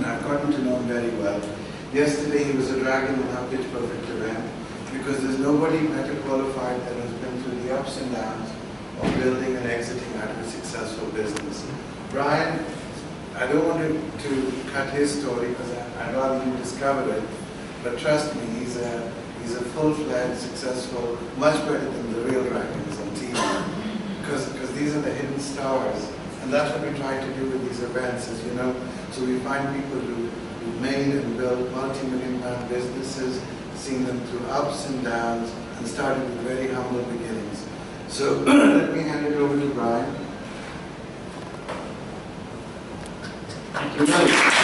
and I've gotten to know him very well. Yesterday he was a dragon in our Pitch Perfect event, because there's nobody better qualified that has been through the ups and downs of building and exiting out of a successful business. Brian, I don't want to cut his story because I'd rather you discover it, but trust me, he's a full-fledged, successful, much better than the real dragons on TV, because these are the hidden stars, and that's what we try to do with these events, is, you know, so we find people who've made and built multi-million-pound businesses, seen them through ups and downs, and started with very humble beginnings. So let me hand it over to Brian. Thank you very much.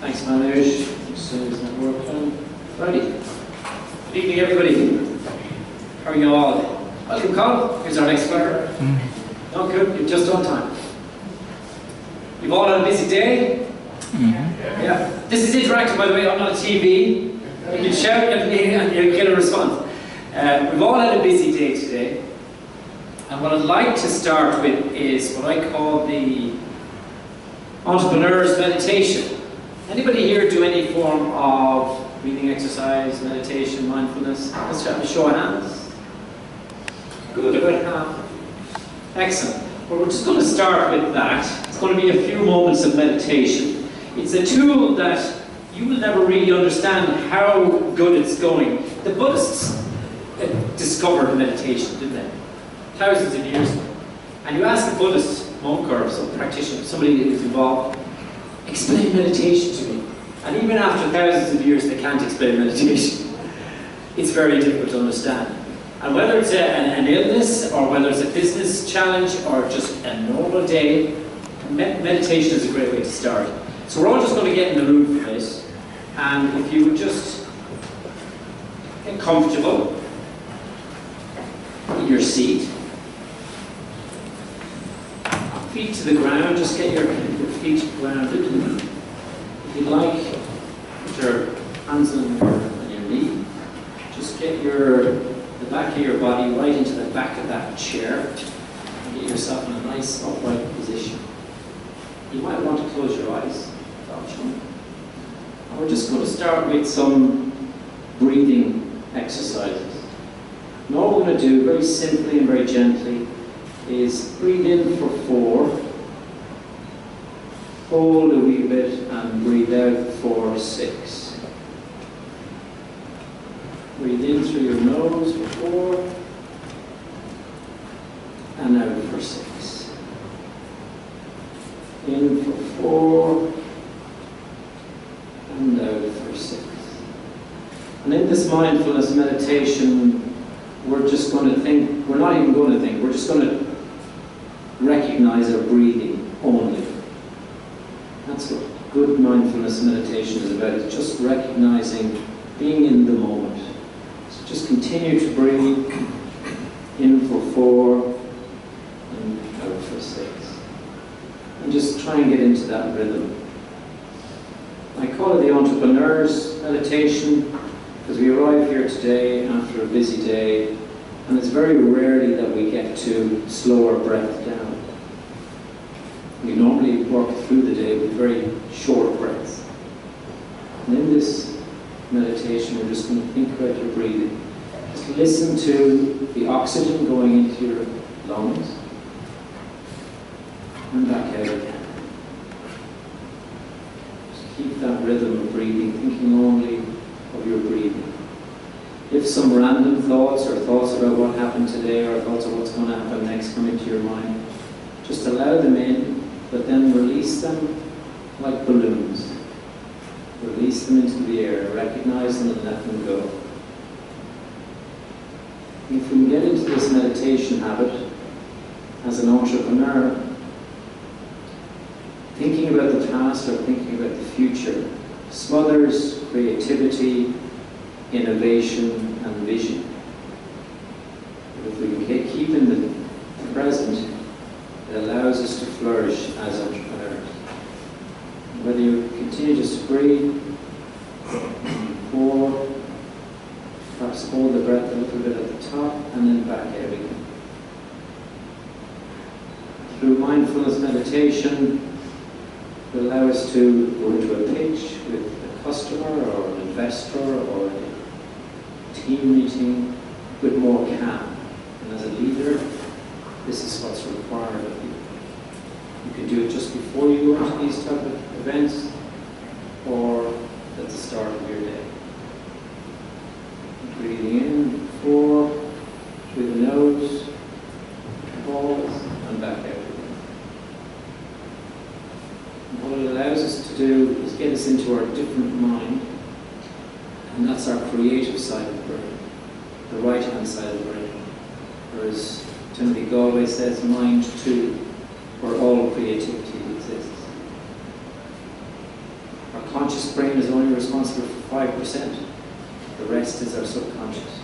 Thanks, Manish. Is that working? Righty. Good evening, everybody. How are you all? Welcome, Colin. Here's our next speaker. Oh, good. You're just on time. You've all had a busy day? Yeah. This is interactive, by the way. I'm not a TV. You can shout at me and you'll get a response. We've all had a busy day today. And what I'd like to start with is what I call the entrepreneur's meditation. Anybody here do any form of breathing exercise, meditation, mindfulness? Let's have a show of hands. Good, about half. Excellent. Well, we're just going to start with that. It's going to be a few moments of meditation. It's a tool that you will never really understand how good it's going. The Buddhists discovered meditation, didn't they? Thousands of years ago. And you ask a Buddhist monk or some practitioner, somebody who's involved, explain meditation to me. And even after thousands of years, they can't explain meditation. It's very difficult to understand. And whether it's an illness, or whether it's a business challenge, or just a normal day, meditation is a great way to start. So we're all just going to get in the room for this. And if you would just get comfortable in your seat, feet to the ground, just get your feet grounded. If you'd like, put your hands on your knee. Just get the back of your body right into the back of that chair and get yourself in a nice upright position. You might want to close your eyes. And we're just going to start with some breathing exercises. And all we're going to do, very simply and very gently, is breathe in for 4, hold a wee bit, and breathe out for 6. Breathe in through your nose for 4, and out for 6. In for 4, and out for 6. And in this mindfulness meditation, we're just going to think, we're not even going to think, we're just going to recognize our breathing only. That's what good mindfulness meditation is about. It's just recognizing, being in the moment. So just continue to breathe in for 4 and out for 6. And just try and get into that rhythm. I call it the entrepreneur's meditation because we arrive here today after a busy day, and it's very rarely that we get to slow our breath down. We normally work through the day with very short breaths. And in this meditation, we're just going to think about your breathing. Just listen to the oxygen going into your lungs and back out again. Just keep that rhythm of breathing, thinking only of your breathing. If some random thoughts or thoughts about what happened today or thoughts of what's going to happen next come into your mind, just allow them in, but then release them like balloons. Release release them into the air, recognize them and let them go. If we can get into this meditation habit as an entrepreneur, thinking about the past or thinking about the future smothers creativity, innovation, and vision. But if we can keep in the present, it allows us to flourish as entrepreneurs. Whether you continue just to breathe, pour, perhaps hold the breath a little bit at the top, and then back out again. Through mindfulness meditation, it will allow us to go into a pitch with a customer or an investor or a team meeting with more calm. And as a leader, this is what's required of you. You can do it just before you go into these type of events or at the start of your day. Breathing in, 4, through the nose, pause, and back out again. And what it allows us to do is get us into our different mind, and that's our creative side of the brain, the right-hand side of the brain. Whereas Timothy Galway says, mind 2, where all creativity exists. Our conscious brain is only responsible for 5%. The rest is our subconscious.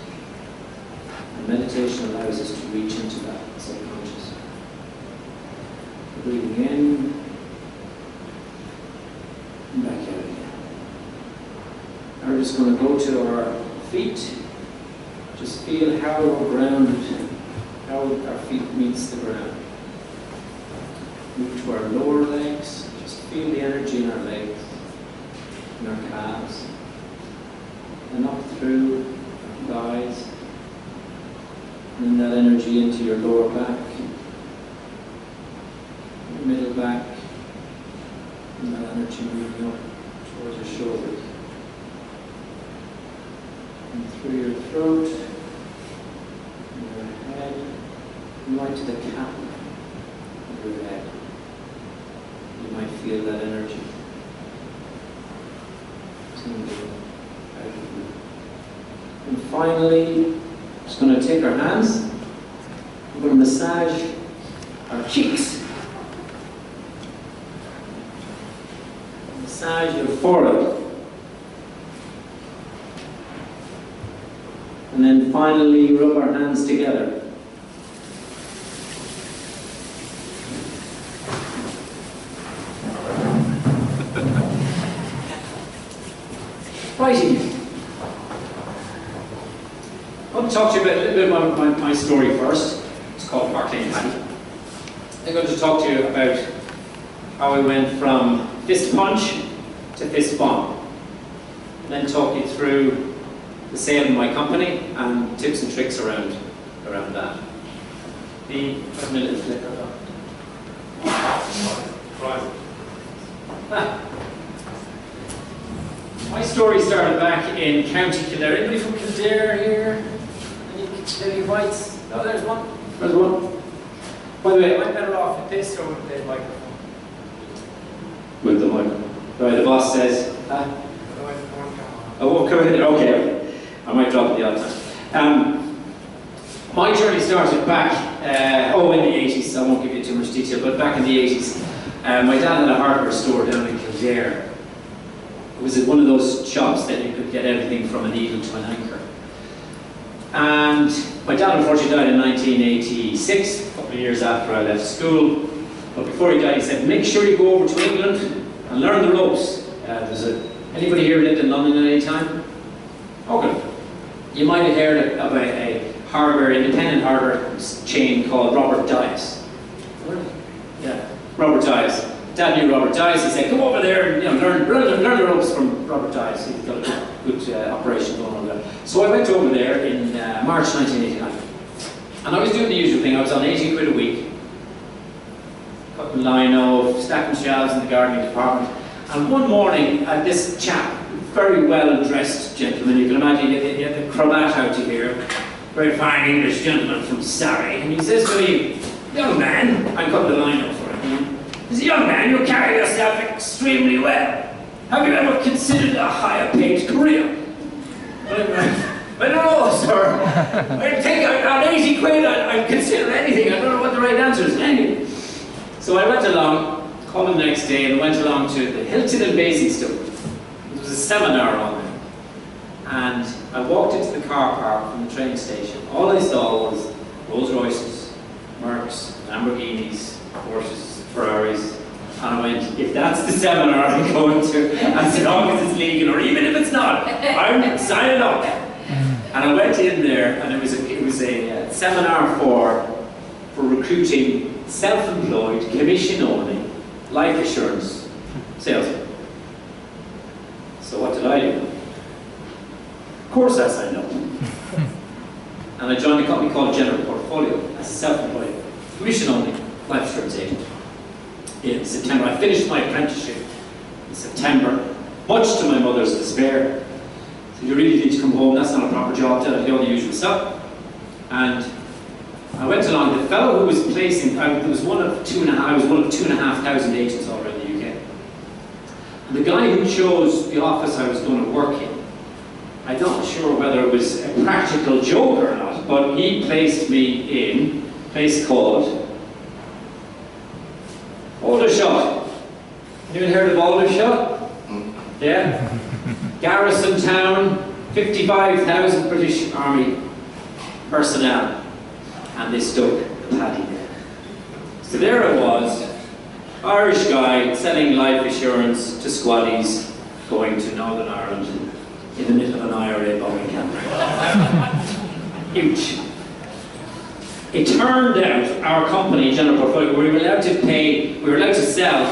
And meditation allows us to reach into that subconscious. Breathing in, and back out again. Now we're just going to go to our feet. Just feel how we're grounded, how our feet meets the ground. Move to our lower legs. Just feel the energy in our legs, in our calves. And up through our thighs, and then that energy into your lower back, your middle back, and that energy moving up towards your shoulders, and through your throat, and your head, and right to the cap of your head. You might feel that energy. And finally, just going to take our hands, we're going to massage our cheeks. Massage your forehead. And then finally, rub our hands together. Righty. I want to talk to you a little bit about my story first. It's called Partly and Paddy. I'm going to talk to you about how I went from fist punch to fist bump. And then talk you through the sale of my company and tips and tricks around that. Where's my little flicker? My story started back in County Kildare. Anybody from Kildare here? Any Kildare Whites? No, there's one. There's one. By the way, am I better off with this or with the microphone? With the microphone. Right, the boss says, oh, come in. Okay. I might drop it the other time. My journey started back, in the 80s. I won't give you too much detail, but back in the 80s. My dad had a hardware store down in Kildare. It was one of those shops that you could get everything from a needle to an anchor. And my dad unfortunately died in 1986, a couple of years after I left school. But before he died, he said, make sure you go over to England and learn the ropes. Anybody here lived in London at any time? Okay. You might have heard of a independent hardware chain called Robert Dias. Yeah, Robert Dias. Dad knew Robert Dias. He said, come over there and learn the ropes from Robert Dias. He's got a good operation going on there. So I went over there in March 1989. And I was doing the usual thing. I was on 80 quid a week, cutting lino, stacking shelves in the gardening department. And one morning, this chap, very well-dressed gentleman, you can imagine he had the cravat out to here, very fine English gentleman from Surrey, and he says to me, young man, I'm cutting the lino for him. He says, young man, you carry yourself extremely well. Have you ever considered a higher paid career? I don't know, sir. I think on 80 quid, I'd consider anything. I don't know what the right answer is. Anyway. So I went along, called him the next day, and went along to the Hilton and Basingstoke. There was a seminar on there. And I walked into the car park from the train station. All I saw was Rolls Royces, Mercs, Lamborghinis, Porsches, Ferraris. And I went, if that's the seminar I'm going to, as long as it's legal, or even if it's not, I'm signing up. And I went in there, and it was a seminar for recruiting self-employed, commission-only, life assurance salesmen. So what did I do? Of course I signed up. And I joined a company called General Portfolio as a self-employed, commission-only life assurance agent. In September, I finished my apprenticeship in September, much to my mother's despair. So you really need to come home, that's not a proper job, tell you all the usual stuff. And I went along, the fellow who was placing, I was one of 2,500 agents all around the UK. And the guy who chose the office I was going to work in, I'm not sure whether it was a practical joke or not, but he placed me in a place called Aldershot. Anyone heard of Aldershot? Yeah? Garrison town, 55,000 British Army personnel. And they stuck the paddy there. So there I was, Irish guy selling life assurance to squaddies going to Northern Ireland in the middle of an IRA bombing camp. Huge. It turned out our company, General Portfolio, we were allowed to sell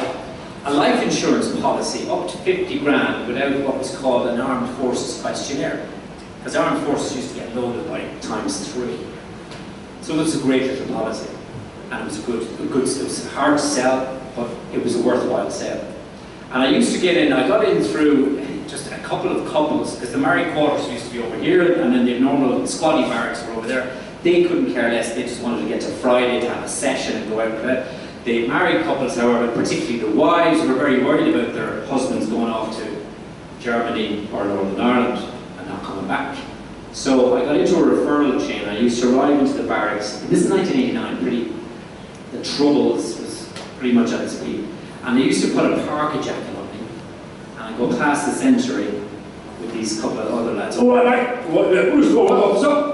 a life insurance policy up to 50 grand without what was called an armed forces questionnaire. Because armed forces used to get loaded by ×3. So it was a great little policy. And it was it was hard to sell, but it was a worthwhile sale. And I used to get in, I got in through just a couple of couples, because the married quarters used to be over here, and then the normal squaddy barracks were over there. They couldn't care less, they just wanted to get to Friday to have a session and go out for that. The married couples, however, particularly the wives, were very worried about their husbands going off to Germany or Northern Ireland and not coming back. So I got into a referral chain. I used to arrive into the barracks. This is 1989, the troubles was pretty much at its peak. And they used to put a parka jacket on me. And I'd go past the century with these couple of other lads. Oh, what's up?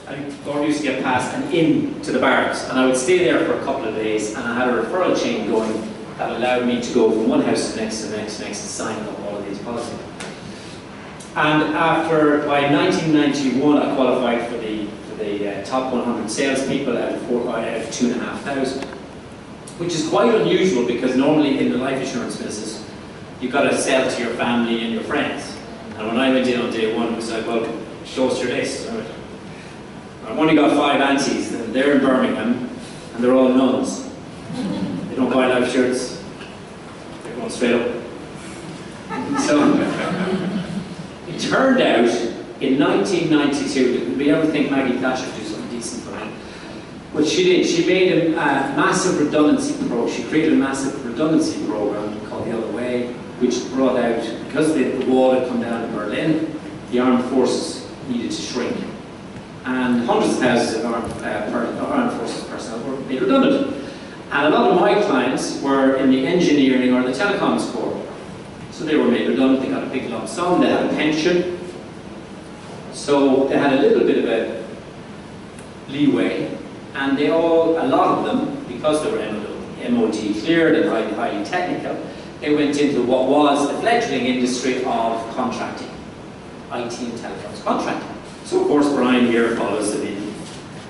And I used to get past and into the barracks. And I would stay there for a couple of days. And I had a referral chain going that allowed me to go from one house to the next to the next to sign up all of these policies. And by 1991, I qualified for the top 100 salespeople out of 2,500, which is quite unusual because normally in the life insurance business, you've got to sell to your family and your friends. And when I went in on day one, it was like, well, show us your list. I've only got 5 aunties, and they're in Birmingham, and they're all nuns. They don't buy life insurance. They're going straight up. So, it turned out, in 1992, did we ever think Maggie Thatcher would do something decent for me? What she did, she made a massive redundancy program. She created a massive redundancy program called The Other Way, which brought out, because the wall had come down in Berlin, the armed forces needed to shrink. And hundreds of thousands of armed forces personnel were made redundant. And a lot of my clients were in the engineering or the telecoms corps. So they were made redundant, they got a big lump sum, they had a pension. So they had a little bit of a leeway. And a lot of them, because they were MOD cleared and highly technical, they went into what was a fledgling industry of contracting, IT and telecoms contracting. So of course Brian here follows them in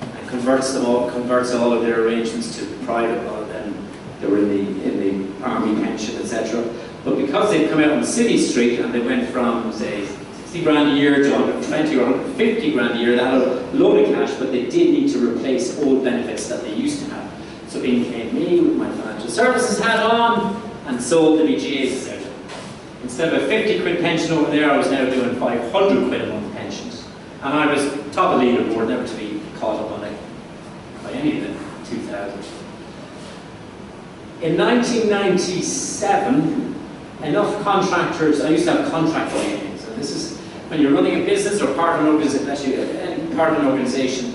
and converts all of their arrangements to private rather than they were in the army pension, etc. But because they've come out on City Street and they went from, say, 60 grand a year to 120 or 150 grand a year, they had a load of cash, but they did need to replace old benefits that they used to have. So in came me with my financial services hat on and sold the BGAs out. Instead of a 50 quid pension over there, I was now doing 500 quid a month pensions. And I was top of the leaderboard, never to be caught up on it by any of the 2000s. In 1997, enough contractors. I used to have contractor meetings, and this is when you're running a business or part of an organization.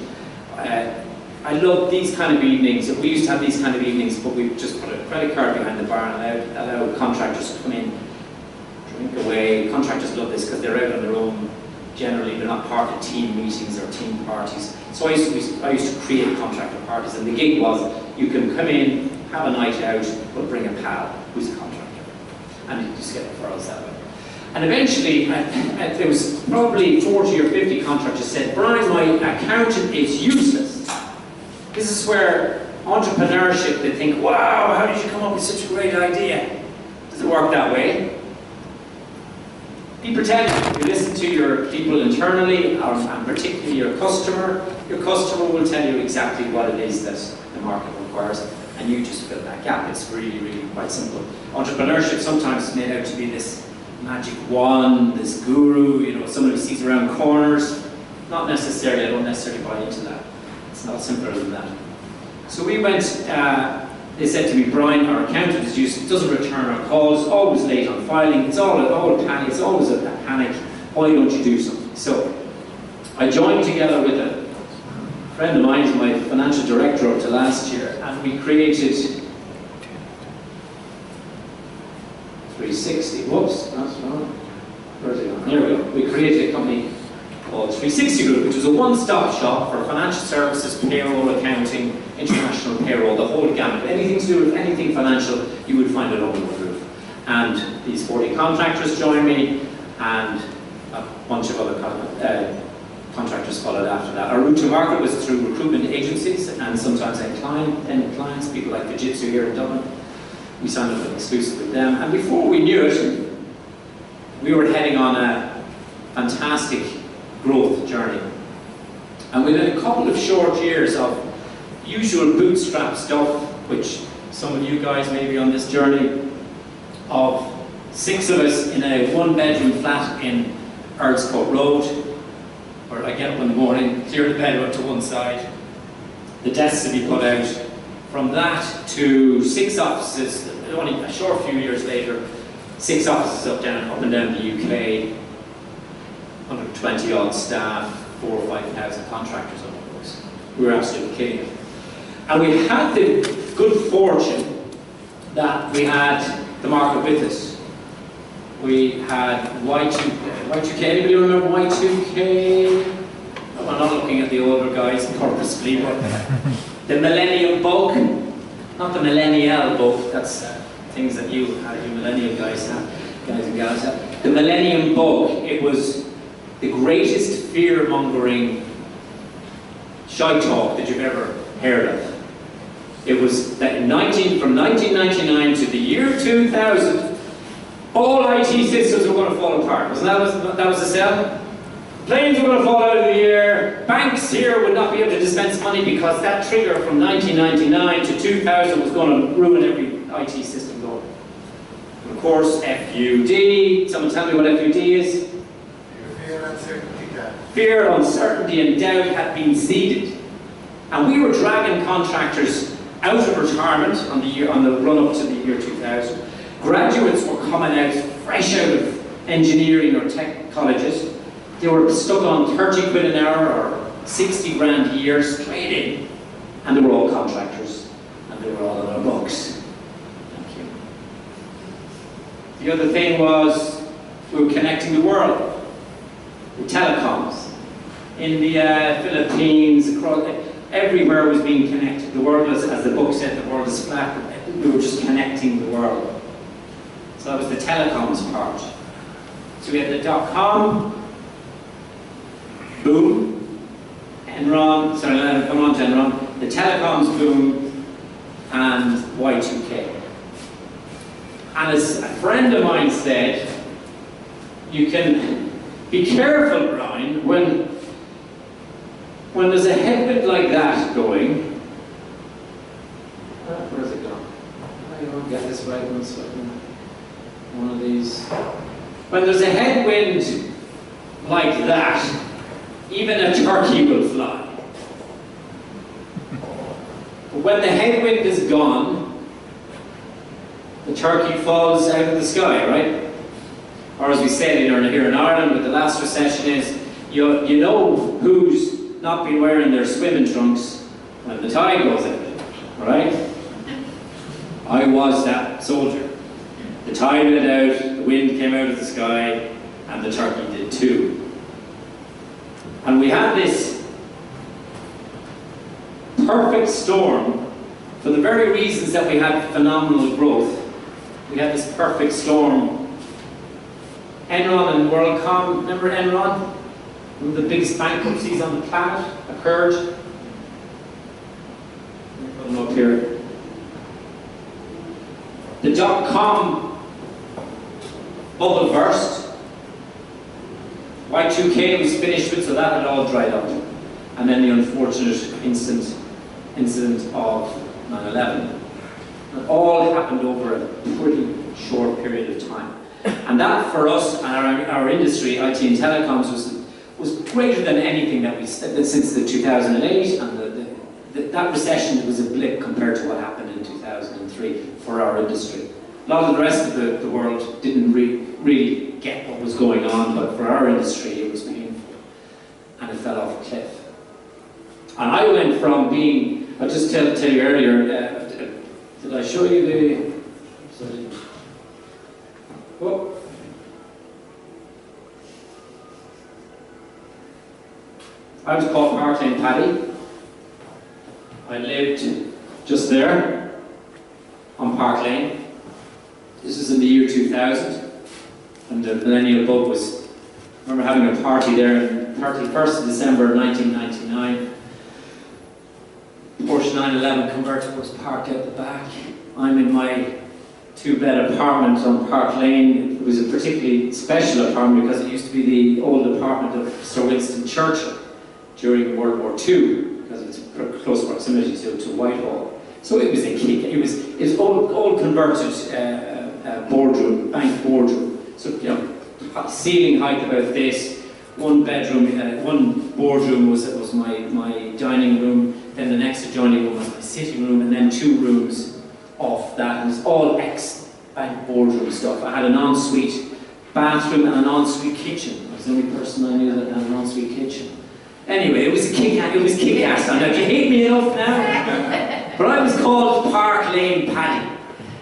I love these kind of evenings. We used to have these kind of evenings, but we just put a credit card behind the bar and allow contractors to come in, drink away. Contractors love this because they're out on their own. Generally, they're not part of team meetings or team parties. So I used to create contractor parties, and the gig was you can come in, have a night out, but bring a pal who's a contractor, and you just get referrals that way. And eventually, there was probably 40 or 50 contractors said, "Brian, my accountant is useless." This is where entrepreneurship, they think, "Wow, how did you come up with such a great idea?" Does it work that way? Be pretending. You listen to your people internally, and particularly your customer. Your customer will tell you exactly what it is that the market requires, and you just fill that gap. It's really, really quite simple. Entrepreneurship sometimes is made out to be this magic wand, this guru, you know, someone who sees around corners. Not necessarily. I don't necessarily buy into that. It's not simpler than that. So we went. They said to me, "Brian, our accountant is useless, doesn't return our calls, always late on filing, it's all panic, it's always a panic, why don't you do something?" So I joined together with a friend of mine, who's my financial director up to last year, and we created 360, whoops, that's wrong. Where's it gone? Here we go. We created a company called 360 Group, which was a one-stop shop for financial services, payroll, accounting, international payroll, the whole gamut. Anything to do with anything financial, you would find it under one roof. And these 40 contractors joined me, and a bunch of other contractors followed after that. Our route to market was through recruitment agencies, and sometimes end clients, people like Fujitsu here in Dublin. We signed up an exclusive with them, and before we knew it, we were heading on a fantastic growth journey. And within a couple of short years of usual bootstrap stuff, which some of you guys may be on this journey, of 6 of us in a 1-bedroom flat in Earlscourt Road, where I get up in the morning, clear the bed up to one side, the desks to be put out. From that to 6 offices, only a short few years later, 6 offices up and down the UK, 120 odd staff, 4,000 or 5,000 contractors on the books. We were absolutely killing it. And we had the good fortune that we had the market with us. We had Y2K. Anybody remember Y2K? I'm not looking at the older guys purposefully, but the millennium bug, not the millennial bug, that's things that you millennial guys have, guys and gals have. The millennium bug, it was the greatest fear-mongering shite talk that you've ever heard of. It was that from 1999 to the year 2000, all IT systems were going to fall apart. Wasn't that was the sell? Planes were going to fall out of the air. Banks here would not be able to dispense money because that trigger from 1999 to 2000 was going to ruin every IT system going. And of course, FUD. Someone tell me what FUD is? Fear, uncertainty, doubt. Fear, uncertainty, and doubt had been seeded, and we were dragging contractors out of retirement on the run up to the year 2000. Graduates were coming out fresh out of engineering or tech colleges. They were stuck on 30 quid an hour or 60 grand a year straight in, and they were all contractors, and they were all on our books. Thank you. The other thing was we were connecting the world. The telecoms in the Philippines, across everywhere was being connected. The world was, as the book said, the world is flat. We were just connecting the world. So that was the telecoms part. So we had the .com boom, Enron. Sorry, I'll come on to Enron. The telecoms boom and Y2K. And as a friend of mine said, you can be careful, Brian, when there's a headwind like that going. Where's it gone? I don't get this right one of these. When there's a headwind like that, even a turkey will fly. But when the headwind is gone, the the turkey falls out of the sky, right? Or as we said here in Ireland with the last recession is, you know who's not been wearing their swimming trunks when the tide goes out, right? I was that soldier. The tide went out, the wind came out of the sky, and the turkey did too. And we had this perfect storm for the very reasons that we had phenomenal growth. We had this perfect storm. Enron and WorldCom, remember Enron? One of the biggest bankruptcies on the planet occurred. Let me put them up here. The dot-com bubble burst. Y2K was finished with, so that had all dried up. And then the unfortunate incident of 9/11. It all happened over a pretty short period of time. And that for us and our industry, IT and telecoms, was greater than anything that since the 2008, and that recession was a blip compared to what happened in 2003 for our industry. A lot of the rest of the world didn't really get what was going on, but for our industry it was painful, and it fell off a cliff. And I went from being, I'll just tell you earlier, did I show you the... Oh. I was called Park Lane Paddy. I lived just there on Park Lane. This was in the year 2000, and the millennial bug was, I remember having a party there on 31st of December 1999. Porsche 911 convertible was parked out the back. I'm in my two-bed apartment on Park Lane. It was a particularly special apartment because it used to be the old apartment of Sir Winston Churchill during World War II, because of its close proximity to Whitehall. So it was a kick. It was all converted boardroom, bank boardroom. So ceiling height about this. One bedroom, one boardroom was my dining room. Then the next adjoining room was my sitting room, and then two rooms off that. And it was all ex-bank boardroom stuff. I had an ensuite bathroom and an ensuite kitchen. I was the only person I knew that had an ensuite kitchen. Anyway, it was kick-ass. Now, do you hate me enough now? But I was called Park Lane Paddy.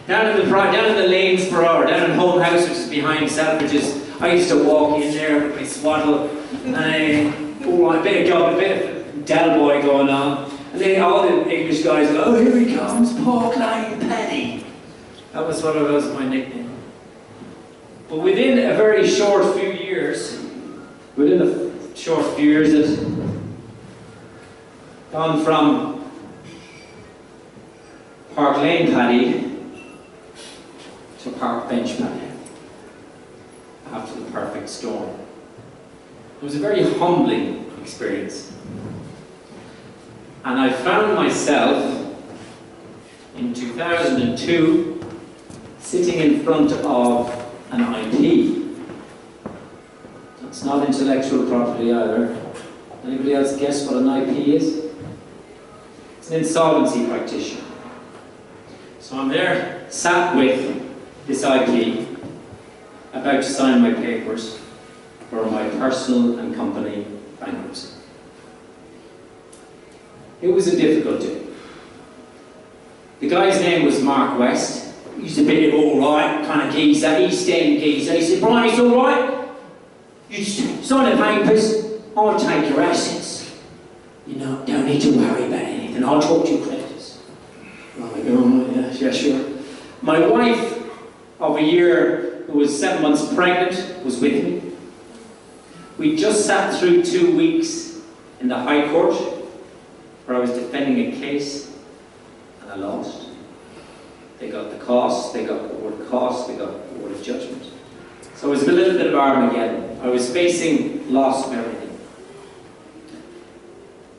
Down in the lanes per hour, down in Home House, which is behind Selfridges. I used to walk in there with my swaddle, and a bit of Del Boy going on. And then all the English guys go, oh, here he comes, Park Lane Paddy. That was what it was, my nickname. But within a very short few years, it's gone from Park Lane Paddy to Park Bench Paddy after the perfect storm. It was a very humbling experience. And I found myself in 2002 sitting in front of an IP. It's not intellectual property either. Anybody else guess what an IP is? It's an insolvency practitioner. So I'm there, sat with this IP, about to sign my papers for my personal and company bankruptcy. It was a difficult day. The guy's name was Mark West. He's a bit alright kind of geezer, East End geezer. He said, Brian, it's alright. You just sign the papers, I'll take your assets. You know, don't need to worry about anything. I'll talk to your creditors. Yeah, sure. My wife of a year, who was 7 months pregnant, was with me. We just sat through 2 weeks in the High Court, where I was defending a case, and I lost. They got the costs, they got the award of costs, they got the award of judgment. So it was a little bit of Armageddon. I was facing loss of everything.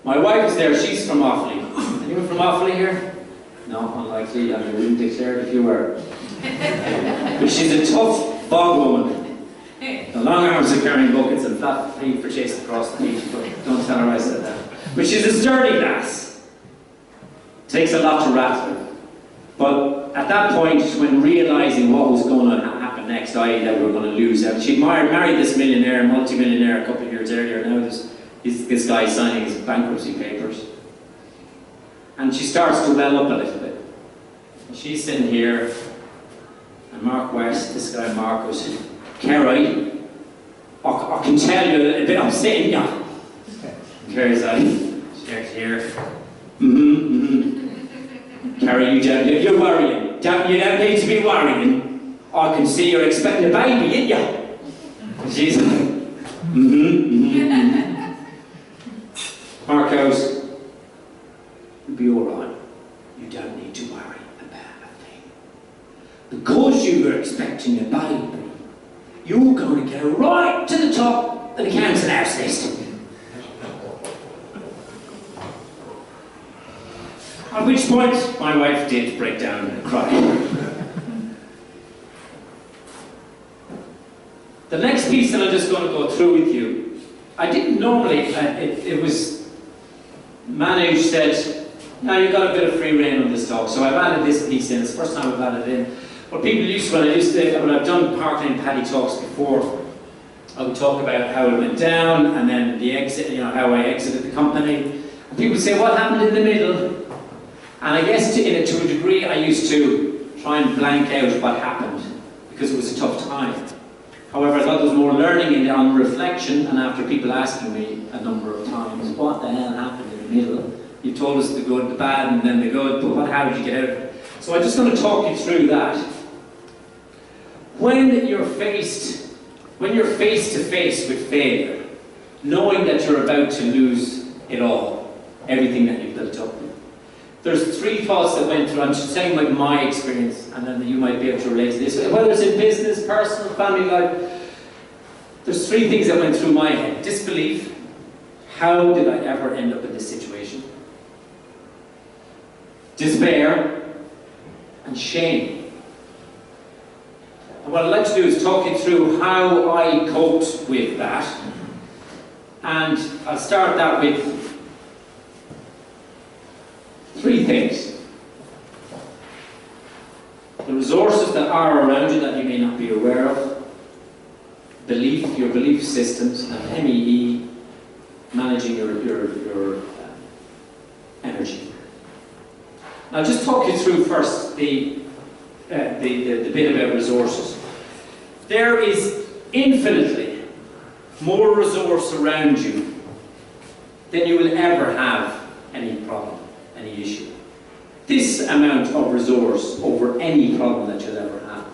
My wife was there, she's from Offaly. Anyone from Offaly here? No, unlikely, and I wouldn't declare it if you were. But she's a tough bog woman. The long arms are carrying buckets and flat feet for chasing across the beach, but don't tell her I said that. But she's a sturdy lass. Takes a lot to rattle her. But at that point, when realizing what was going to happen next, i.e. that we were going to lose out, she'd married this millionaire, multi-millionaire a couple of years earlier. Now this guy signing his bankruptcy papers. And she starts to well up a little bit. And she's sitting here, and Mark West, this guy Mark goes, Kerry, I can tell you a little bit, I'm sitting here. Kerry's like, she's here. Kerry, you're worrying. You don't need to be worrying. I can see you're expecting a baby, ain't you? And she's like, Mark goes, you'll be all right. You don't need to worry about a thing. Because you were expecting a baby, you're going to go right to the top of the council house list. At which point, my wife did break down and cry. The next piece that I'm just going to go through with you, I didn't normally, it was, Manu said, now you've got a bit of free rein on this talk, so I've added this piece in. It's the first time I've added it in. What people used to, when I've done Park Lane Paddy talks before, I would talk about how it went down, and then the exit, how I exited the company. And people would say, what happened in the middle? And I guess to a degree I used to try and blank out what happened because it was a tough time. However, I thought there was more learning on reflection, and after people asking me a number of times, what the hell happened in the middle? You told us the good, the bad, and then the good, but how did you get out of it? So I'm just going to talk you through that. When you're face to face with failure, knowing that you're about to lose it all, everything that you've built up, there's three thoughts that went through. I'm just saying like my experience, and then you might be able to relate to this. Whether it's in business, personal, family life, there's three things that went through my head. Disbelief. How did I ever end up in this situation? Despair. And shame. And what I'd like to do is talk you through how I coped with that. And I'll start that with three things. The resources that are around you that you may not be aware of. Belief, your belief systems, and MEE, managing your energy. I'll just talk you through first the bit about resources. There is infinitely more resource around you than you will ever have any problem, any issue. This amount of resource over any problem that you'll ever have.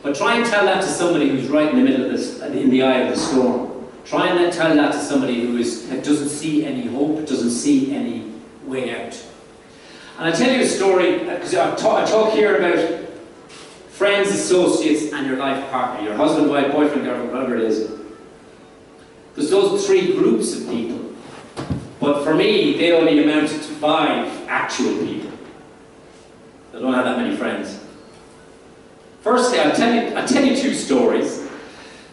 But try and tell that to somebody who's right in the middle of this, in the eye of the storm. Try and tell that to somebody who doesn't see any hope, doesn't see any way out. And I'll tell you a story, because I talk here about friends, associates, and your life partner, your husband, wife, boyfriend, girlfriend, whatever it is. There's those three groups of people. But for me, they only amount to 5 actual people. I don't have that many friends. Firstly, I'll tell you 2 stories.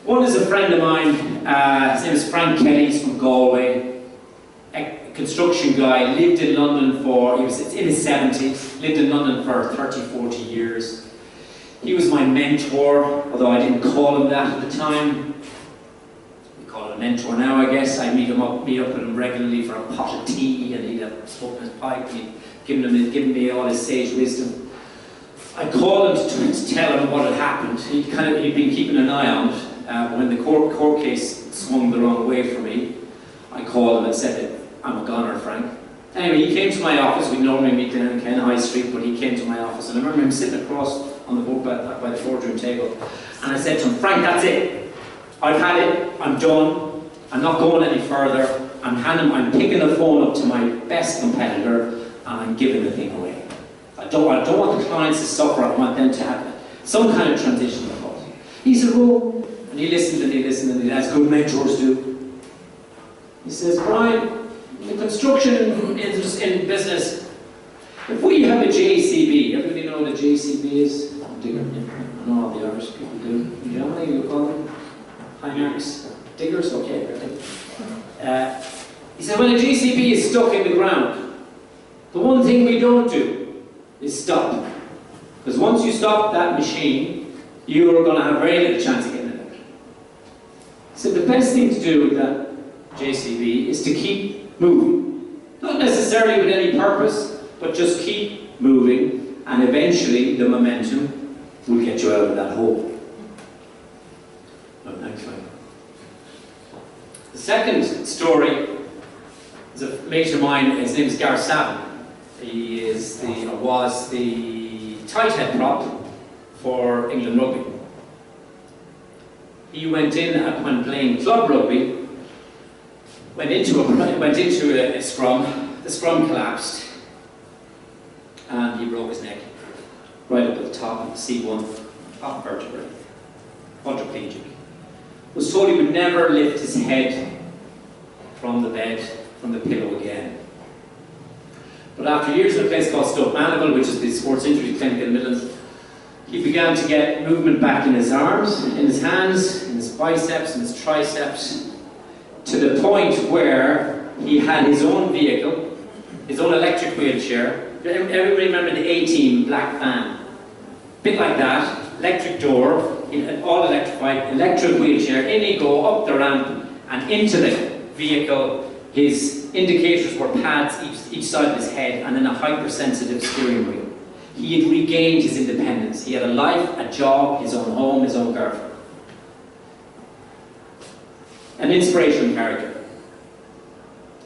One is a friend of mine, his name is Frank Kelly, he's from Galway. A construction guy, lived in London he was in his 70s, lived in London for 30, 40 years. He was my mentor, although I didn't call him that at the time. We call him a mentor now, I guess. I meet up with him regularly for a pot of tea, and he'd have spoken his pipe, and he'd given me all his sage wisdom. I called him to tell him what had happened. He'd been keeping an eye on it. When the court case swung the wrong way for me, I called him and said, I'm a goner, Frank. Anyway, he came to my office. We normally meet down in Ken High Street, but he came to my office, and I remember him sitting across on the board by the boardroom table, and I said to him, Frank, that's it. I've had it. I'm done. I'm not going any further. I'm picking the phone up to my best competitor, and I'm giving the thing away. I don't want the clients to suffer. I want them to have some kind of transition. He said, "Oh," and he listened, as good mentors do. He says, "Brian, in the construction in business, if we have a JCB, everybody know what a JCB is? Digger. I know all the Irish people do. In Germany, you call them high marks diggers. Okay, right." He said, "When a JCB is stuck in the ground, the one thing we don't do is stop. Because once you stop that machine, you are going to have very little chance of getting it out. So the best thing to do with that JCB is to keep moving. Not necessarily with any purpose, but just keep moving, and eventually the momentum will get you out of that hole. Next slide. The second story is a mate of mine. His name is Gareth Savin. He is was the tight head prop for England Rugby. He went in when playing club rugby, went into a scrum. The scrum collapsed, and he broke his neck right up at the top of the C1, top vertebrae, quadriplegic. Was told he would never lift his head from the bed, from the pillow again. But after years in a place called Stoke Mandeville, which is the sports injury clinic in the Midlands, he began to get movement back in his arms, in his hands, in his biceps, in his triceps, to the point where he had his own vehicle, his own electric wheelchair. Everybody remember the A-Team black van? Bit like that, electric door, all electrified, electric wheelchair. In he go, up the ramp, and into the vehicle. His indicators were pads each side of his head, and then a hypersensitive steering wheel. He had regained his independence. He had a life, a job, his own home, his own girlfriend. An inspirational character.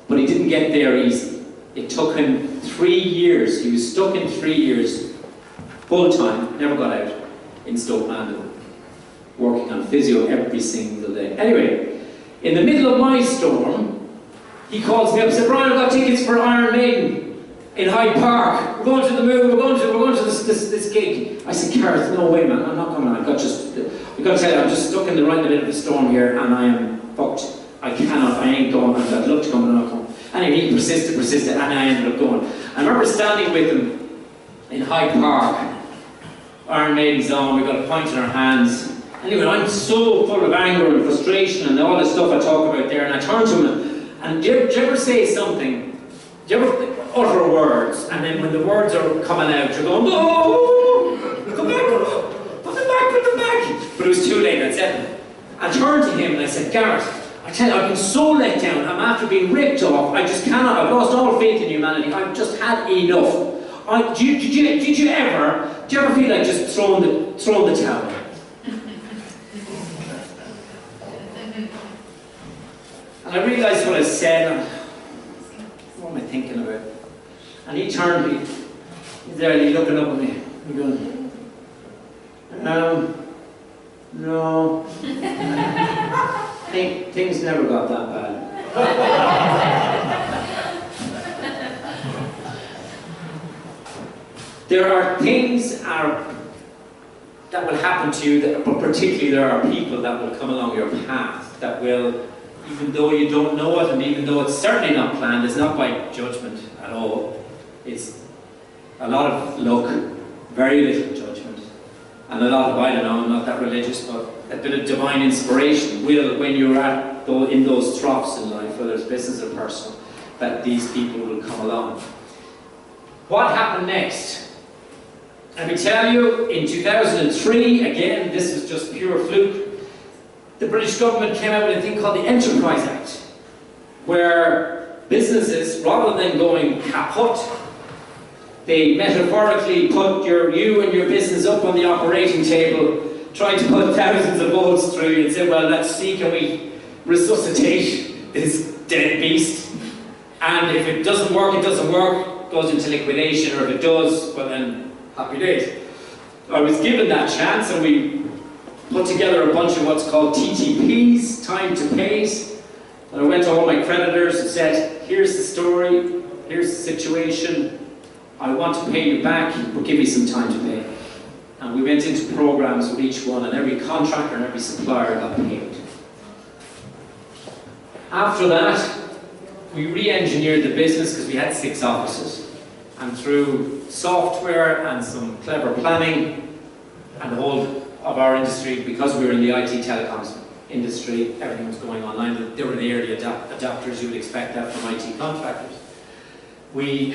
But he didn't get there easy. It took him 3 years. He was stuck in 3 years, full time, never got out, in Stoke Mandeville, working on physio every single day. Anyway, in the middle of my storm, he calls me up and said, "Brian, I've got tickets for Iron Maiden in Hyde Park. We're going to the moon, we're going to this gig." I said, "Gareth, no way, man, I'm not coming. I've got to tell you, I'm just stuck in the middle of the storm here, and I am fucked. I ain't going. I'd love to come, and I'll come." Anyway, he persisted, and I ended up going. I remember standing with him in Hyde Park, Iron Maiden's on, we got a pint in our hands. Anyway, I'm so full of anger and frustration and all the stuff I talk about there, and I turned to him, and do you ever say something, do you ever utter words, and then when the words are coming out, you're going, "No! Come back! Put them back! But it was too late, I said it. I turned to him and I said, "Gareth, I tell you, I've been so let down. I'm after being ripped off. I just cannot. I've lost all faith in humanity. I've just had enough. Did you ever feel like just throwing the towel?" And I realised what I said. What am I thinking about? And he turned to me. He's there and he's looking up at me. He's going, "No." Things never got that bad. There are things that will happen to you, but particularly there are people that will come along your path that will, even though you don't know it, and even though it's certainly not planned, it's not by judgment at all. It's a lot of luck, very little judgment, and a lot of, I don't know, I'm not that religious, but a bit of divine inspiration will, when you're in those troughs in life, whether it's business or personal, that these people will come along. What happened next? Let me tell you, in 2003, again, this was just pure fluke, the British government came out with a thing called the Enterprise Act, where businesses, rather than going kaput, they metaphorically put you and your business up on the operating table, tried to put thousands of volts through you and said, "Well, let's see, can we resuscitate this dead beast? And if it doesn't work, it doesn't work, goes into liquidation, or if it does, well then, happy days." I was given that chance, and we put together a bunch of what's called TTPs, time to pays. And I went to all my creditors and said, "Here's the story, here's the situation. I want to pay you back, but give me some time to pay." And we went into programs with each one, and every contractor and every supplier got paid. After that, we re-engineered the business because we had 6 offices. And through software and some clever planning and the whole of our industry, because we were in the IT telecoms industry, everything was going online. They were the early adapters, you would expect that from IT contractors. We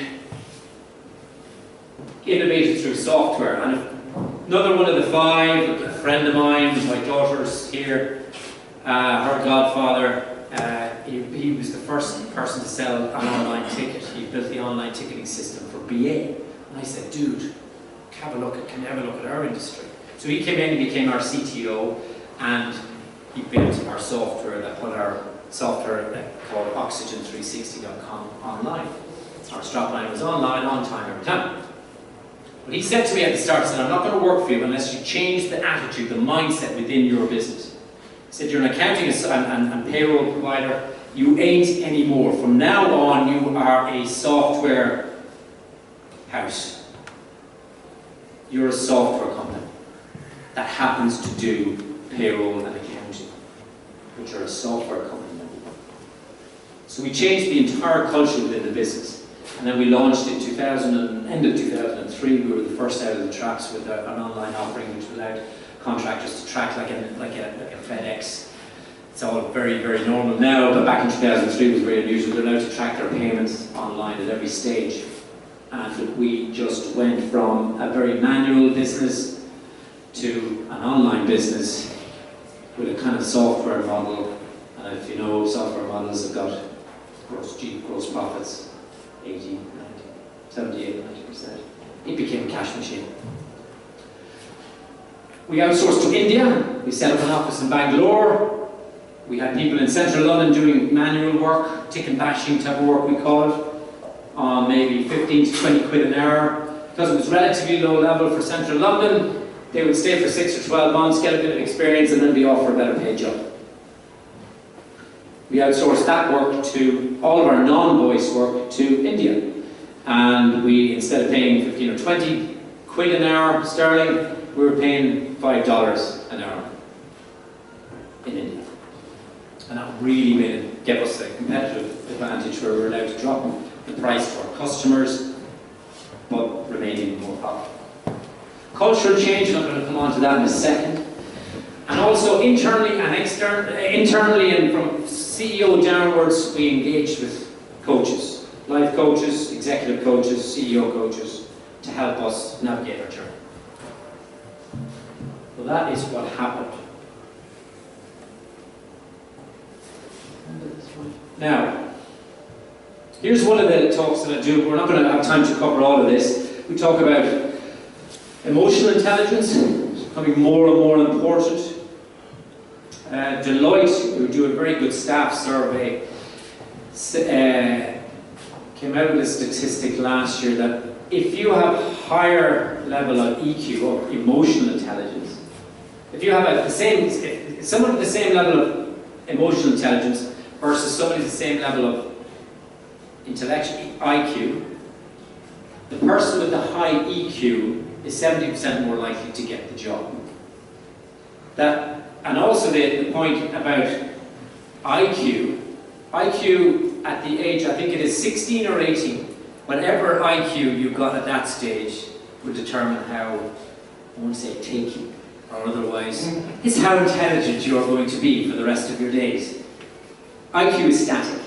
innovated through software, and Another one of the five, a friend of mine, my daughter's here, her godfather, he was the first person to sell an online ticket. He built the online ticketing system for BA. And I said, dude, can you have a look at our industry? So he came in, he became our CTO, and he built our software that put our software called Oxygen360.com online. Our strapline was online, on time, every time. But he said to me at the start, he said, I'm not going to work for you unless you change the attitude, the mindset within your business. He said, you're an accounting and payroll provider, you ain't anymore. From now on, you are a software house. You're a software company that happens to do payroll and accounting, which are a software company. So we changed the entire culture within the business. And then we launched in end of 2003. We were the first out of the traps with an online offering which allowed contractors to track like a FedEx. It's all very, very normal now, but back in 2003 it was very unusual. They're allowed to track their payments online at every stage. And we just went from a very manual business to an online business with a kind of software model. And if you know, software models have got gross profits 80, 90, 78, 90%. It became a cash machine. We outsourced to India. We set up an office in Bangalore. We had people in central London doing manual work, tick and bashing type of work we call it, on maybe 15 to 20 quid an hour. Because it was relatively low level for central London, they would stay for 6 or 12 months, get a bit of experience, and then be offered a better paid job. We outsourced that work to all of our non-voice work to India. And we, instead of paying 15 or 20 quid an hour sterling, we were paying $5 an hour in India. And that really gave us a competitive advantage where we were allowed to drop the price to our customers, but remaining more profitable. Cultural change, and I'm going to come on to that in a second. And also internally and externally, internally and from CEO downwards, we engaged with coaches, life coaches, executive coaches, CEO coaches, to help us navigate our journey. Well, that is what happened. Now, here's one of the talks that I do. We're not going to have time to cover all of this. We talk about emotional intelligence, it's becoming more and more important. Deloitte, who do a very good staff survey, came out with a statistic last year that if you have a higher level of EQ, or emotional intelligence, if you have someone with the same level of emotional intelligence versus somebody with the same level of intellectual IQ, the person with the high EQ is 70% more likely to get the job. And also the point about IQ at the age, I think it is 16 or 18, whatever IQ you got at that stage would determine how, I won't say takey or otherwise, it's how intelligent you are going to be for the rest of your days. IQ is static.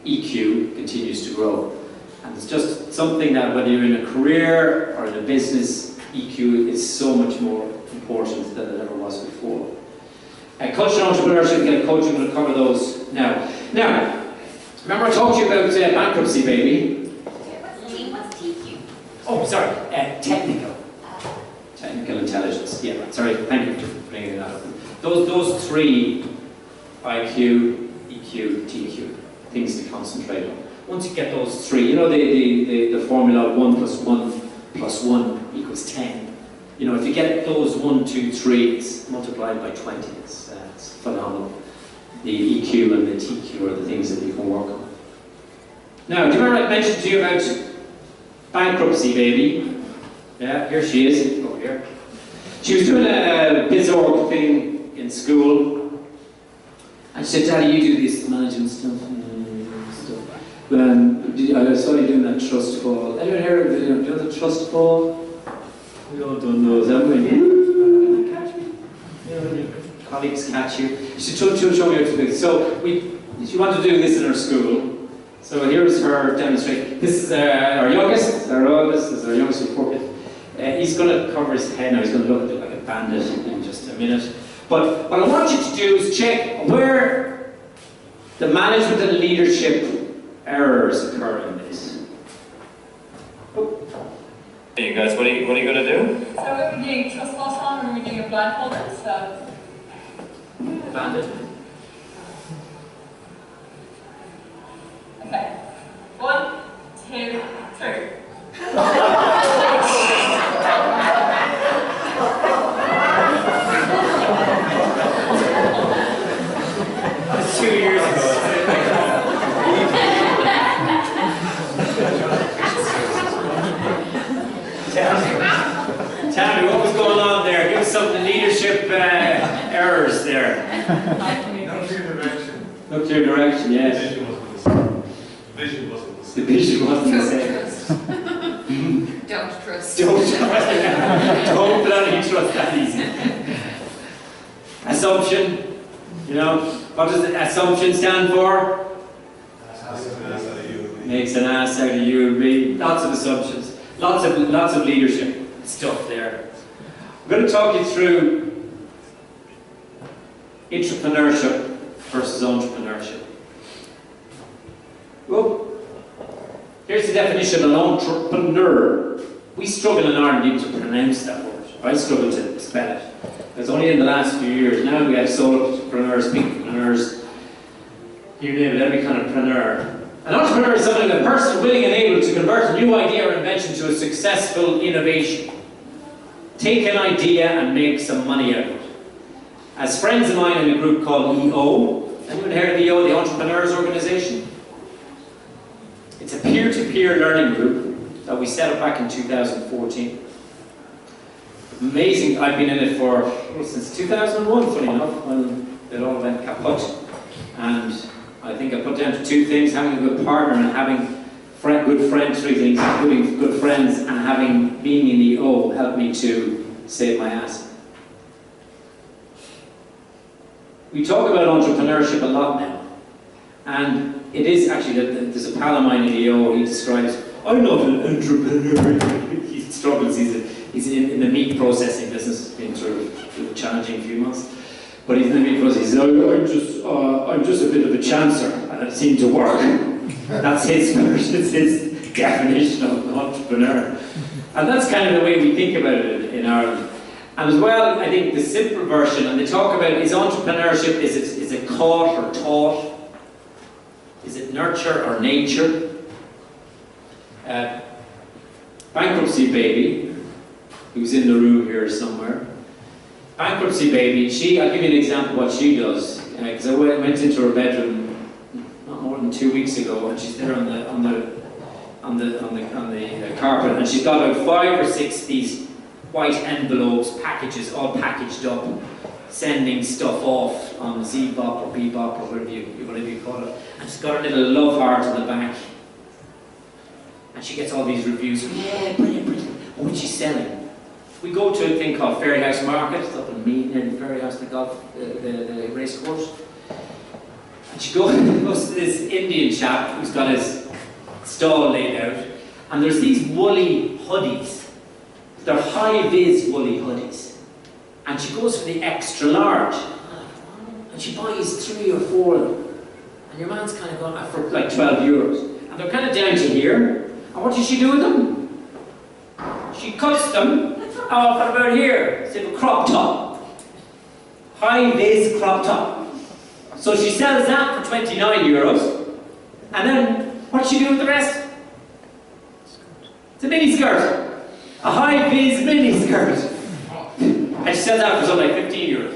EQ continues to grow. And it's just something that whether you're in a career or in a business, EQ is so much more important than it ever was before. Cultural entrepreneurship and coaching, we'll cover those now. Now, remember I talked to you about bankruptcy, baby? What's TQ? Oh, sorry, technical. Technical intelligence, yeah, sorry, thank you for bringing that up. Those three, IQ, EQ, TQ, things to concentrate on. Once you get those three, you know the formula 1 plus 1 plus 1 equals 10. You know, if you get those 1, 2, 3, it's multiplied by 20. It's phenomenal. The EQ and the TQ are the things that you can work on. Now, do you remember I mentioned to you about bankruptcy, baby? Yeah, here she is, over here. She was doing a BizOrg thing in school, and she said, "Daddy, you do this management stuff." I saw you doing that trust fall. Anyone here do the trust fall? We all done those, haven't we? Catch me. Yeah, colleagues catch you. She show me how to do this. So she wanted to do this in her school. So here's her demonstration. This is our youngest, our oldest, this is our youngest report. He's going to cover his head now. He's going to look like a bandit in just a minute. But what I want you to do is check where the management and leadership errors occur in this. Hey, you guys, what are you going to do? So we're doing trust loss on and we're doing a blindfolded, so. Bandit. Okay. 1, 2, 3. That's 2 years ago. Tell me, what was going on there? Give us some of the leadership errors there. No clear direction. No clear direction, yes. The vision wasn't the same. The vision wasn't the same. Don't trust. Don't bloody trust that easy. Assumption, you know, what does the assumption stand for? Makes an ass out of you and me. Lots of assumptions, lots of leadership stuff there. I'm going to talk you through intrapreneurship versus entrepreneurship. Well, here's the definition of an entrepreneur. We struggle in Ireland even to pronounce that word. I struggle to spell it. It's only in the last few years. Now we have solopreneurs, pinkpreneurs, you name it, every kind of preneur. An entrepreneur is someone, a person willing and able to convert a new idea or invention to a successful innovation. Take an idea and make some money out of it. As friends of mine in a group called EO, anyone heard of EO, the Entrepreneurs Organization? It's a peer-to-peer learning group that we set up back in 2014. Amazing, I've been in it since 2001, funny enough, when it all went kaput. And I think I put down to 2 things: having a good partner and having good friends. 3 things: having good friends and being in the O helped me to save my ass. We talk about entrepreneurship a lot now, and it is actually there's a pal of mine in the O. He describes, "I'm not an entrepreneur." He struggles. He's in the meat processing business. It's been sort of a challenging few months. But he's in the meat process. He says, I'm just a bit of a chancer, and it seemed to work. That's his definition of an entrepreneur. And that's kind of the way we think about it in Ireland. And as well, I think the simple version, and they talk about, is entrepreneurship, is it caught or taught? Is it nurture or nature? Bankruptcy Baby, who's in the room here somewhere. Bankruptcy Baby, I'll give you an example of what she does, because I went into her bedroom not more than 2 weeks ago, and she's there on the carpet, and she's got about 5 or 6 these white envelopes, packages, all packaged up, sending stuff off on Z-Bop or Bebop or whatever you call it, and she's got a little love heart on the back, and she gets all these reviews. Yeah, brilliant. What's she selling? We go to a thing called Ferry House Market. It's up in Meath, near the Ferry House, the race course. And she goes to this Indian chap who's got his stall laid out, and there's these woolly hoodies. They're high-vis woolly hoodies. And she goes for the extra large. And she buys 3 or 4 of them. And your man's kind of going for like €12. And they're kind of down to here. And what does she do with them? She cuts them off at about here. It's like a crop top. High-vis crop top. So she sells that for €29. And then, what's she do with the rest? It's a mini skirt. A high-vis mini skirt. And she sells that for something like €15.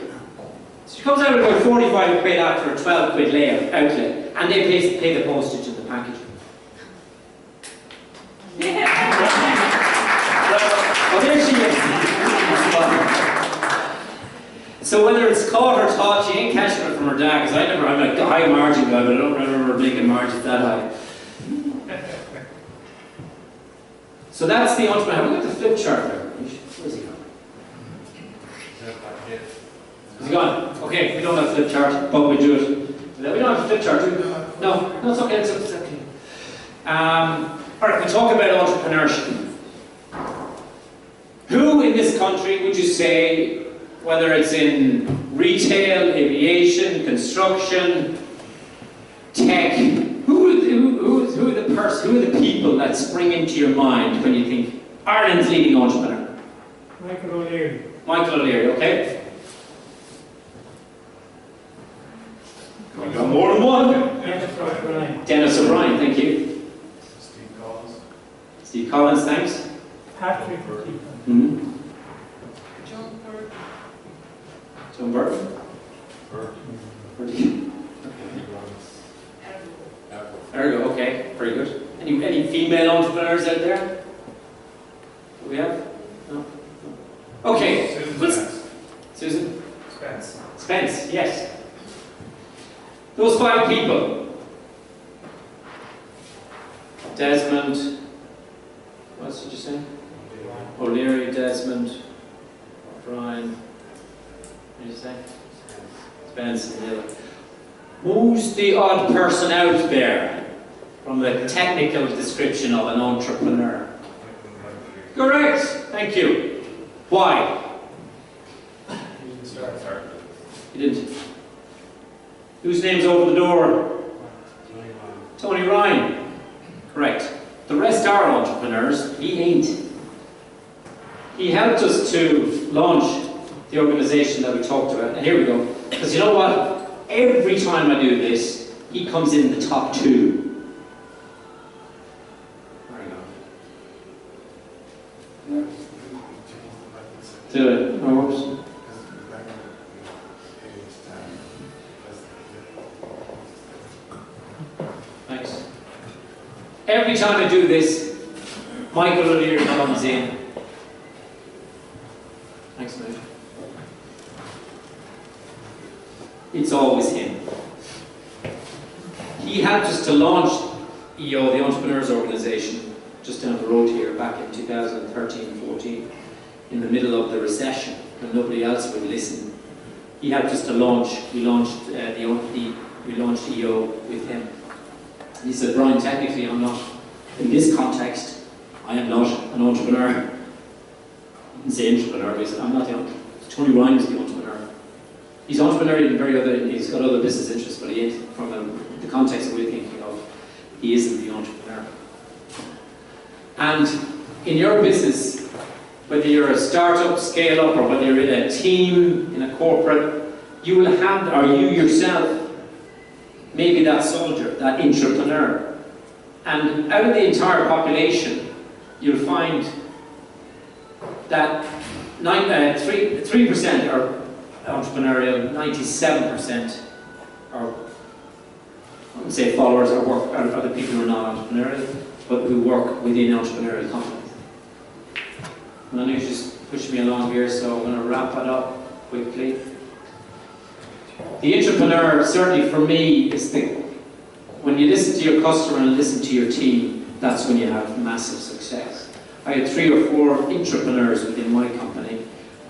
So she comes out with about 45 quid after a 12 quid outlet. And they pay the postage and the packaging. Oh, there she is. So whether it's caught or taught, she ain't catching it from her dad, because I'm like a high margin guy, but I don't remember making margins that high. So that's the entrepreneur. Have we got the flip chart there? Where's he gone? Is he gone? Okay, we don't have a flip chart, but we do it. We don't have a flip chart, do we? No, it's okay, it's okay. Alright, we talk about entrepreneurship. in this country would you say, whether it's in retail, aviation, construction, tech, who are the people that spring into your mind when you think Ireland's leading entrepreneur? Michael O'Leary. Michael O'Leary, okay. We've got more than one. Dennis O'Brien. Dennis O'Brien, thank you. Steve Collins. Steve Collins, thanks. Patrick Keegan. Mm-hmm. John Bird. John Burton. Ergo, okay, very good. Any female entrepreneurs out there? Do we have? No? No. Okay. Susan Spence. Susan? Spence. Spence, yes. Those 5 people. Desmond. What else did you say? O'Leary, Desmond, O'Brien. What did you say? Spence. Who's the odd person out there from the technical description of an entrepreneur? Correct. Thank you. Why? You didn't. Whose name's over the door? Tony Ryan. Correct. The rest are entrepreneurs. He ain't. He helped us to launch the organisation that we talked about. And here we go. Because you know what? Every time I do this, he comes in the top 2. There we go. Do it. No worries. Thanks. Every time I do this, Michael O'Leary comes in. Thanks, mate. It's always him. He helped us to launch EO, the Entrepreneurs Organisation, just down the road here, back in 2013-14, in the middle of the recession, when nobody else would listen. He helped us to launch. We launched EO with him. He said, Brian, technically I'm not, in this context, I am not an entrepreneur. He didn't say entrepreneur, but he said, I'm not the entrepreneur. Tony Ryan is the entrepreneur. He's entrepreneurial in very other, he's got other business interests, but he ain't, from the context that we're thinking of, he isn't the entrepreneur. And in your business, whether you're a startup, scale up, or whether you're in a team, in a corporate, you will have, or you yourself, maybe that soldier, that entrepreneur. And out of the entire population, you'll find that 3% are entrepreneurial, 97% are, I would say, followers or work, are the people who are not entrepreneurial, but who work within entrepreneurial companies. And I know you're just pushing me along here, so I'm going to wrap it up quickly. The entrepreneur, certainly for me, is when you listen to your customer and listen to your team, that's when you have massive success. I had 3 or 4 entrepreneurs within my company.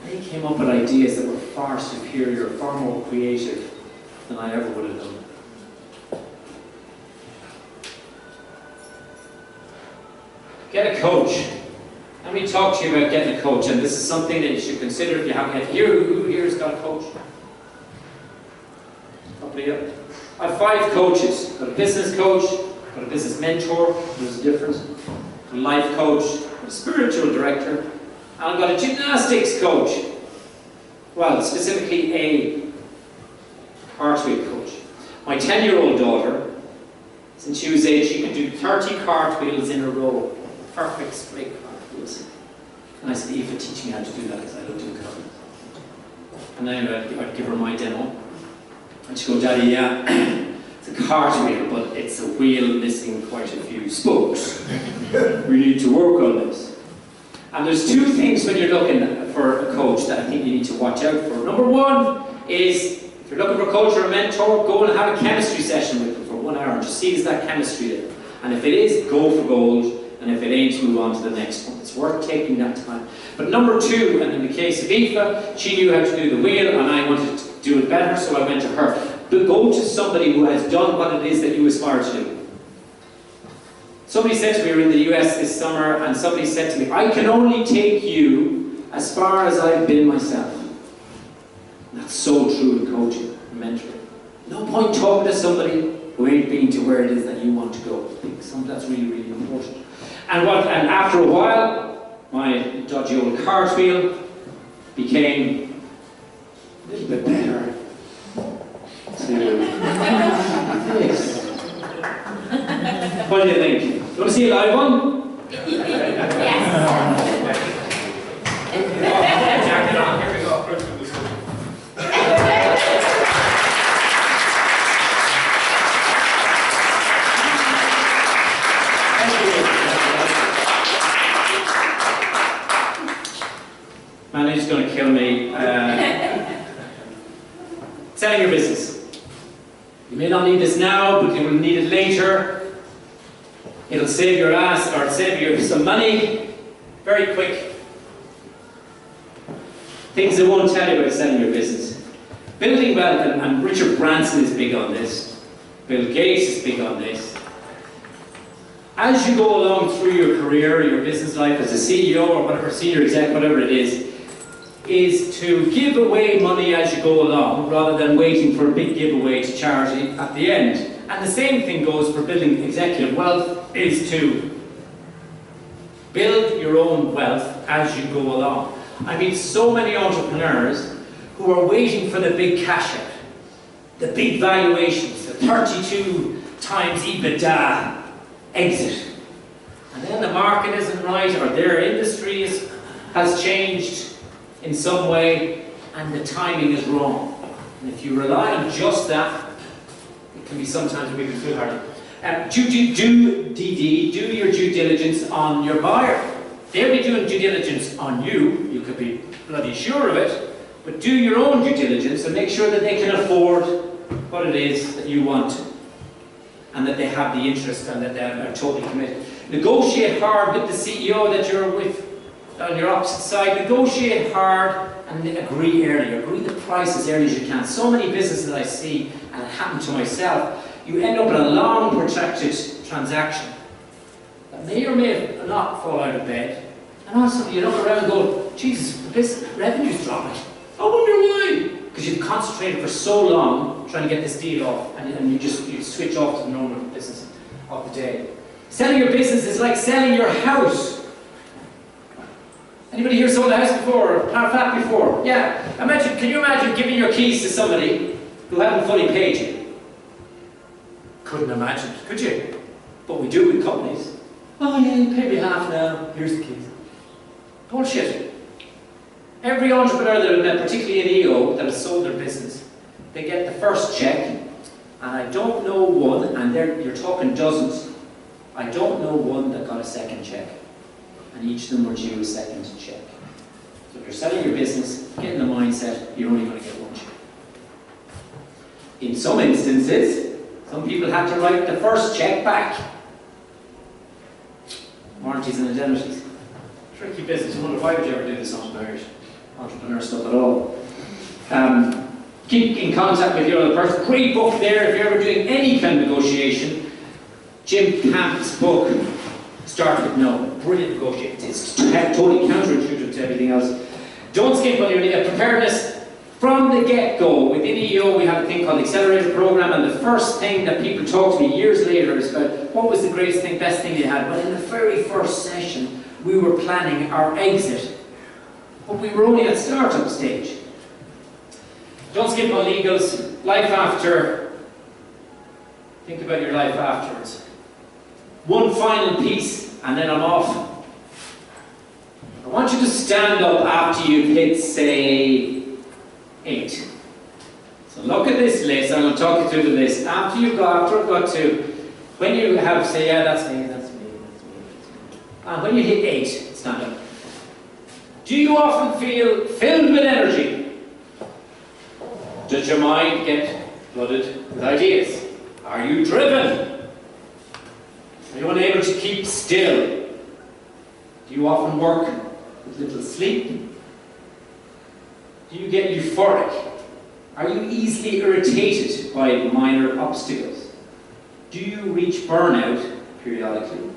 They came up with ideas that were far superior, far more creative than I ever would have done. Get a coach. Let me talk to you about getting a coach, and this is something that you should consider if you haven't yet. Who here has got a coach? I have 5 coaches. I've got a business coach, I've got a business mentor, there's a difference, a life coach, a spiritual director, and I've got a gymnastics coach. Well, specifically a cartwheel coach. My 10-year-old daughter, since she was 8, she could do 30 cartwheels in a row. Perfect straight cartwheels. And I said, Eva, teach me how to do that because I don't do cartwheels. And then I'd give her my demo. And she'd go, Daddy, yeah, it's a cartwheel, but it's a wheel missing quite a few spokes. We need to work on this. And there's 2 things when you're looking for a coach that I think you need to watch out for. Number 1 is, if you're looking for a coach or a mentor, go and have a chemistry session with them for 1 hour and just see is that chemistry there. And if it is, go for gold. And if it ain't, move on to the next one. It's worth taking that time. But number 2, and in the case of Aoife, she knew how to do the wheel, and I wanted to do it better, so I went to her. But go to somebody who has done what it is that you aspire to do. Somebody said to me, we were in the US this summer, and somebody said to me, I can only take you as far as I've been myself. And that's so true in coaching and mentoring. No point talking to somebody who ain't been to where it is that you want to go. I think that's really, really important. And after a while, my dodgy old cartwheel became a little bit better. Yes. What do you think? You want to see a live one? Jacket on, here we go. Man, he's going to kill me. Selling your business. You may not need this now, but you will need it later. It'll save your ass, or save you some money very quick. Things I won't tell you about selling your business. Building wealth, and Richard Branson is big on this. Bill Gates is big on this. As you go along through your career, your business life as a CEO or whatever, senior exec, whatever it is to give away money as you go along rather than waiting for a big giveaway to charity at the end. And the same thing goes for building executive wealth, is to build your own wealth as you go along. I meet so many entrepreneurs who are waiting for the big cash out, the big valuations, the 32 times EBITDA exit. And then the market isn't right, or their industry has changed in some way, and the timing is wrong. And if you rely on just that, it can be sometimes a bit foolhardy. Do your due diligence on your buyer. They'll be doing due diligence on you. You could be bloody sure of it, but do your own due diligence and make sure that they can afford what it is that you want, and that they have the interest and that they are totally committed. Negotiate hard with the CEO that you're with on your opposite side. Negotiate hard and agree early. Agree the price as early as you can. So many businesses I see, and it happened to myself, you end up in a long, protracted transaction that may or may not fall out of bed. And also you look around and go, Jesus, the business revenue's dropping. I wonder why. Because you've concentrated for so long trying to get this deal off, and you switch off to the normal business of the day. Selling your business is like selling your house. Anybody here sold a house before, or a flat before? Yeah. Can you imagine giving your keys to somebody who hadn't fully paid you? Couldn't imagine, could you? But we do with companies. Oh yeah, you pay me half now, here's the keys. Bullshit. Every entrepreneur that I've met, particularly in EO, that has sold their business, they get the first check, and I don't know one, and you're talking dozens, I don't know one that got a second check. And each of them were due a second check. So if you're selling your business, get in the mindset you're only going to get one check. In some instances, some people had to write the first check back. Warranties and indemnities. Tricky business. I wonder if I would ever do this entrepreneur stuff at all. Keep in contact with your other person. Great book there if you're ever doing any kind of negotiation. Jim Camp's book, Start With No. Brilliant negotiation. It's totally counterintuitive to everything else. Don't skip on your preparedness from the get-go. Within EO, we have a thing called the Accelerator Program, and the first thing that people talk to me years later is about what was the greatest thing, best thing they had. Well, in the very first session, we were planning our exit, but we were only at startup stage. Don't skip on legals. Life after. Think about your life afterwards. One final piece, and then I'm off. I want you to stand up after you've hit, say, 8. So look at this list. I'm going to talk you through the list. After I've got to, when you have, say, yeah, that's me, that's me, that's me, that's me. And when you hit 8, stand up. Do you often feel filled with energy? Does your mind get flooded with ideas? Are you driven? Are you unable to keep still? Do you often work with little sleep? Do you get euphoric? Are you easily irritated by minor obstacles? Do you reach burnout periodically?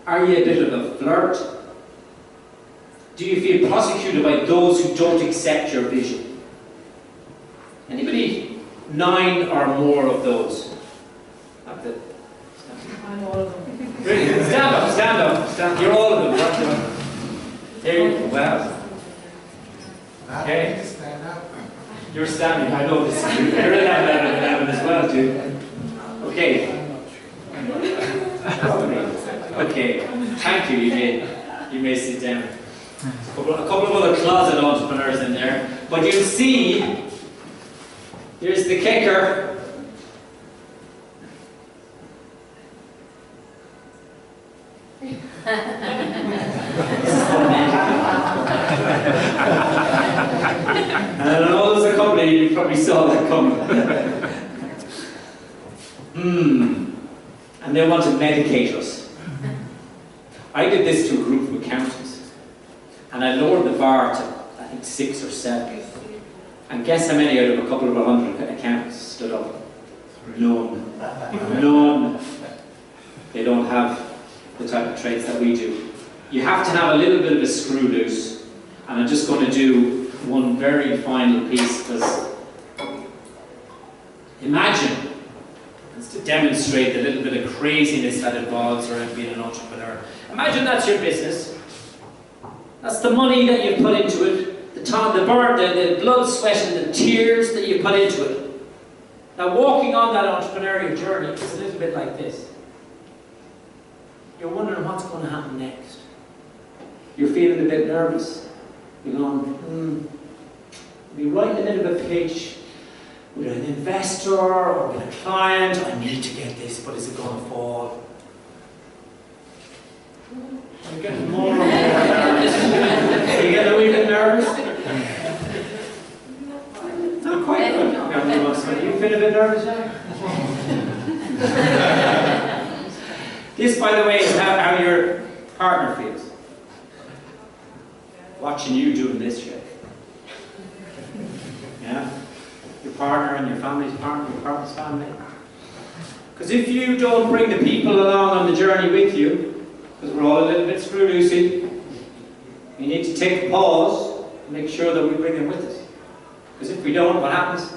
Are you a bit of a flirt? do you feel prosecuted by those who don't accept your vision? Anybody 9 or more of those? Not that. I'm all of them. Really? Stand up, stand up, stand up. You're all of them. Right? There you go. Wow. Okay. Stand up. You're standing. I know this. You're 11 as well, dude. Okay. Okay. Thank you. You may sit down. A couple of other closet entrepreneurs in there, but you'll see. Here's the kicker. And I know there's a couple of you probably saw that coming. And they want to medicate us. I did this to a group of accountants, and I lowered the bar to, I think, 6 or 7. And guess how many out of a couple of 100 accountants stood up? None. None. They don't have the type of traits that we do. You have to have a little bit of a screw loose, and I'm just going to do one very final piece, because imagine, it's to demonstrate the little bit of craziness that involves around being an entrepreneur. Imagine that's your business. That's the money that you put into it, the time, the burn, the blood, sweat, and the tears that you put into it. Now, walking on that entrepreneurial journey is a little bit like this. You're wondering what's going to happen next. You're feeling a bit nervous. You're going, be writing a little bit of a pitch with an investor or with a client. I need to get this, but is it going to fall? You're getting more and more nervous. You get a wee bit nervous? Not quite. Everyone wants to. You feel a bit nervous now? This, by the way, is how your partner feels. Watching you doing this shit. Yeah? Your partner and your family's partner, your partner's family. Because if you don't bring the people along on the journey with you, because we're all a little bit screw loosey, you need to take a pause and make sure that we bring them with us. Because if we don't, what happens?